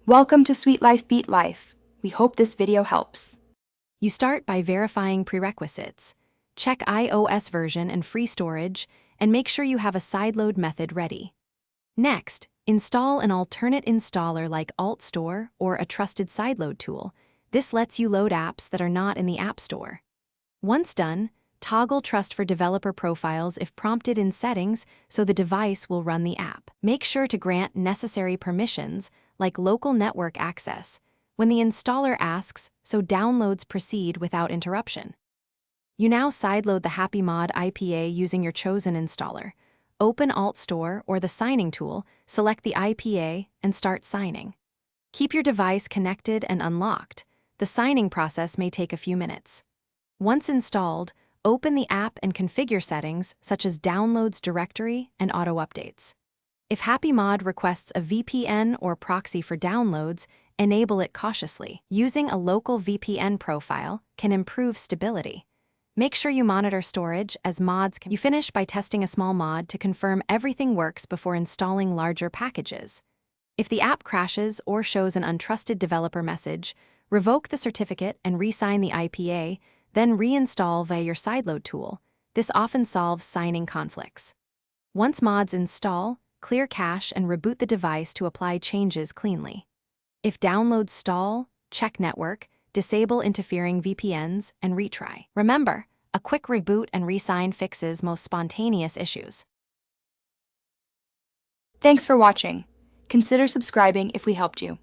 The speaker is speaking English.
Welcome to Sweet Life Beat Life. We hope this video helps. You start by verifying prerequisites. Check iOS version and free storage, and make sure you have a sideload method ready. Next, install an alternate installer like AltStore or a trusted sideload tool. This lets you load apps that are not in the App Store. Once done, toggle Trust for developer profiles if prompted in Settings so the device will run the app. Make sure to grant necessary permissions, like local network access, when the installer asks so downloads proceed without interruption. You now sideload the Happymod IPA using your chosen installer. Open AltStore or the signing tool, select the IPA, and start signing. Keep your device connected and unlocked. The signing process may take a few minutes. Once installed, open the app and configure settings such as Downloads Directory and Auto Updates. If Happymod requests a VPN or proxy for downloads, enable it cautiously. Using a local VPN profile can improve stability. Make sure you monitor storage, as mods can. You finish by testing a small mod to confirm everything works before installing larger packages. If the app crashes or shows an untrusted developer message, revoke the certificate and re-sign the IPA, then reinstall via your sideload tool. This often solves signing conflicts. Once mods install, clear cache and reboot the device to apply changes cleanly. If downloads stall, check network, disable interfering VPNs, and retry. Remember, a quick reboot and re-sign fixes most spontaneous issues. Thanks for watching. Consider subscribing if we helped you.